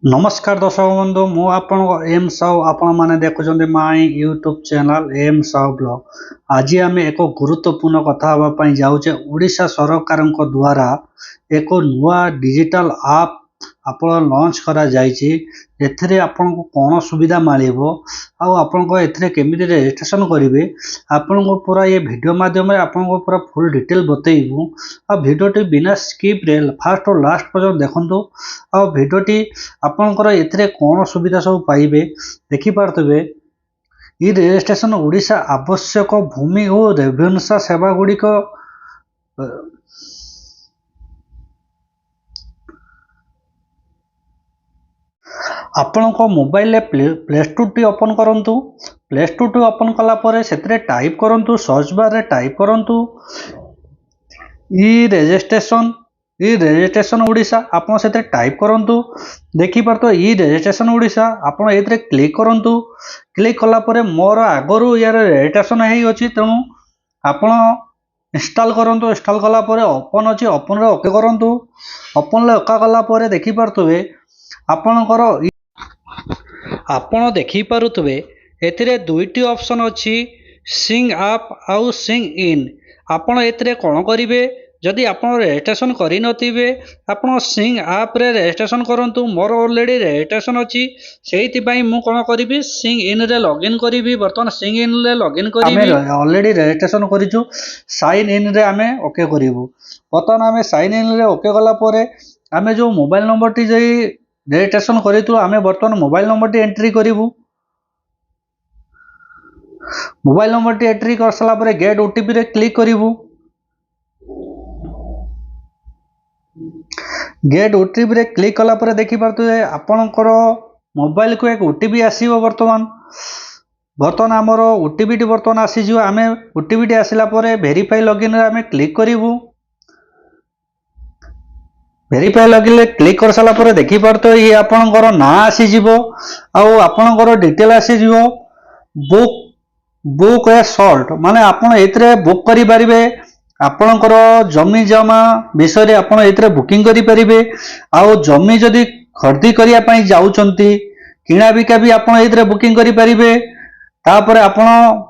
नमस्कार दर्शक बंधु मु आपण एम साहू आपण माने देखुछन्ते my YouTube channel M Sahu blog. आज आम एक गुरुत्वपूर्ण कथा हवा पई जाउछे। ओडिशा सरकार द्वारा एक नुआ डिजिटल आप आपण लॉन्च करा जायछि। एथिरे आपण को कोन सुविधा मालिबो आ आपण को एथिरे केमिति रजिस्ट्रेशन करिवे आपण को पूरा ये वीडियो माध्यम रे आपण को पूरा फुल डिटेल बतैबु। आ वीडियोटी बिना स्किप रे फर्स्ट और लास्ट पर्यंत देखंतु। आ वीडियोटी आपणकर एथिरे कोन सुविधा सब पाइबे देखि पारतबे। ई रजिस्ट्रेशन ओडिशा आवश्यक भूमि और रेवेन्यू सेवा गुड़िक आपण को mobile play store T open करंतु। प्ले स्टोर टी ओपन कला परे सेतरे टाइप करंतु, सर्च बार रे टाइप करंतु ई रजिस्ट्रेशन ओडिशा। आपण सेते टाइप करंतु देखि पारतो ई रजिस्ट्रेशन ओडिशा। आपण एतरे क्लिक करंतु। क्लिक कला परे मोर आगरु यार रजिस्ट्रेशन हेई अछि, तेनु आपण इंस्टॉल करंतु। इंस्टॉल कला परे ओपन अछि, ओपन रे ओके करंतु। ओपन ले ओका कला परे देखि पारतबे आपणकर आपण देखि पारुतबे एथिरे दुईटी ऑप्शन अछि, सिंग अप आउ सिंग इन। आपण एथिरे कोन करिवे जदि आपण रजिस्ट्रेशन करि नथिबे आपण सिंग आप रे रजिस्ट्रेशन करंतु। मोर ऑलरेडी रजिस्ट्रेशन अछि, सेहिति पई मु कोन करिवि सिंग इन रे लॉगिन करिवि। बर्तमान सिंग इन रे लॉगिन करिवि। आमे ऑलरेडी रजिस्ट्रेशन करिछु, साइन इन रे आमे ओके करिवु। बर्तमान आमे साइन इन रे ओके गला परे आमे जो मोबाइल नंबर टी जई रजिस्ट्रेशन करितु आमे बर्तमान मोबाइल नंबर टी एंट्री करिवु। मोबाइल नंबर टी एंट्री कर सला परे गेट ओटीपी रे क्लिक करिवु। गेट ओटीपी रे क्लिक कला परे देखि पारतु आपणकर मोबाइल को एक ओटीपी आसीबो। बर्तमान हमर ओटीपी टी बर्तमान आसी जिवो। आमे ओटीपी टी आसिला परे वेरीफाई लॉगिन रे आमे क्लिक करिवु। वेरीफाई लॉगिन रे क्लिक कर सला परे देखि पारतो ये आपणकर ना आसी जिवो आउ आपणकर डिटेल आसी जिवो। बुक ए सॉल्ट माने आपण एतरे बुक करि परिबे। आपणकर जमी जमा विषय रे आपण एतरे बुकिंग करि परिबे। आउ जमी जदि खरीदी करिया पई जाउचंती किणा बिका भी आपण एतरे बुकिंग करि परिबे। तापरे आपण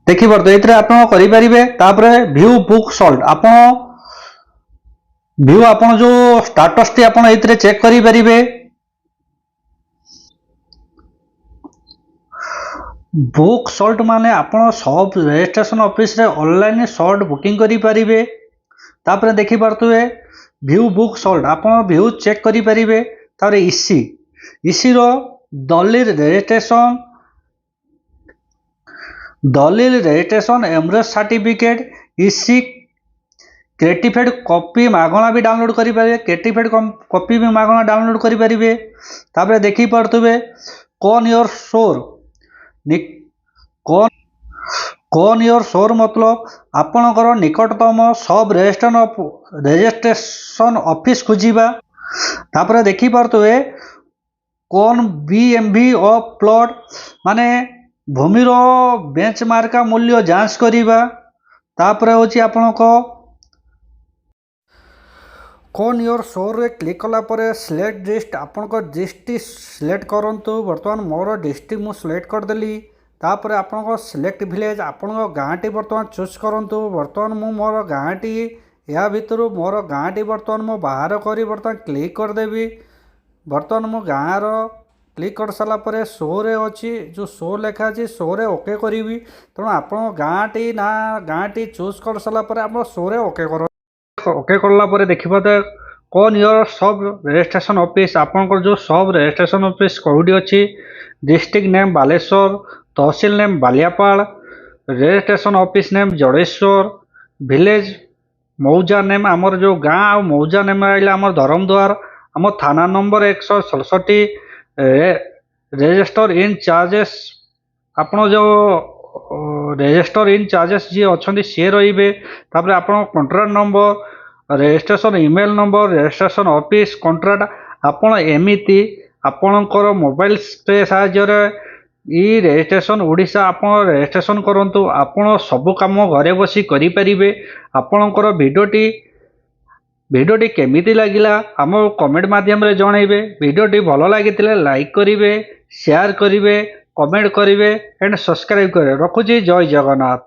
देखि परतो एतरे आपण करि परिबे। तापरे व्यू बुक सॉल्ट आपण व्यू आपण जो स्टेटस टी आपण एतरे चेक करि परिबे। बुक सॉल्ट माने आपण सब रजिस्ट्रेशन ऑफिस रे ऑनलाइन सॉल्ट बुकिंग करि परिबे। तापरे देखि पारतुए व्यू बुक सॉल्ट आपण व्यू चेक करि परिबे। तारे इसी रो दलिल रजिस्ट्रेशन एमरेस सर्टिफिकेट इसी क्रेटिफाइड कॉपी मागणा भी डाउनलोड करि परिबे। क्रेटिफाइड कॉपी भी मागणा डाउनलोड करि परिबे। तापरे देखि पारतुबे कौन योर सोर कौन योर सोर मतलब आपणकर निकटतम सब रजिस्ट्रेशन ऑफिस खोजिबा। तापरे देखि पारतुए कौन बीएमवी ऑफ प्लॉट माने भूमिर बेंचमार्क मूल्य जांच करिबा। तापरे होची आपणको कौन योर सोर रे क्लिक कला परे सिलेक्ट डिस्ट्रिक्ट आपणको डिस्ट्रिक्ट सिलेक्ट करंतु। बर्तमान मोर डिस्ट्रिक्ट मु सिलेक्ट कर देली। तापरे आपणको सिलेक्ट विलेज आपणको गाँटी बर्तमान चूज करंतु। बर्तमान मु मोर गाँटी या भितरु मोर गाँटी बर्तमान मु बाहर करी बर्तमान क्लिक कर देबी। बर्तमान मु गाँ रो क्लिक कर साला परे शो रे अछि जो शो लेखा अछि शो रे ओके करिवि। तण आपण गाँटी ना गाँटी चूज कर साला परे आपण शो रे ओके कर ओके करला परे देखिबाते कौन योर सब रजिस्ट्रेशन ऑफिस आपनकर जो सब रजिस्ट्रेशन ऑफिस कोडी अछि। डिस्ट्रिक्ट नेम बालेश्वर, तहसील name Baliapal, registration office name Jadeswar, village मौजा नेम आमर जो गाँ आ मौजा नेम आइला आमर धरमद्वार, आम थाना नंबर 167, रजिस्टर इन चार्जेस आपण जो रजिस्टर इन चार्जेस जी अच्छा सी रे। तापर आप contract number, registration email number, registration office contract आपण एमिति आपणकर मोबाइल साहाय्य ई रजिस्ट्रेशन ओडिशा आपण रजिस्ट्रेशन करंतु। आपण सब काम घरे बसी करि परिबे। आपणकर वीडियोटी ଭିଡ଼ିଓଟି କେମିତି ଲାଗିଲା ଆମକୁ କମେଣ୍ଟ ମାଧ୍ୟମରେ ଜଣାଇବେ। ଭିଡ଼ିଓଟି ଭଲ ଲାଗିଥିଲେ ଲାଇକ୍ କରିବେ, ସେୟାର କରିବେ, କମେଣ୍ଟ କରିବେ ଏଣ୍ଡ ସବସ୍କ୍ରାଇବ୍ କରିବେ। ରଖୁଛି, ଜୟ ଜଗନ୍ନାଥ।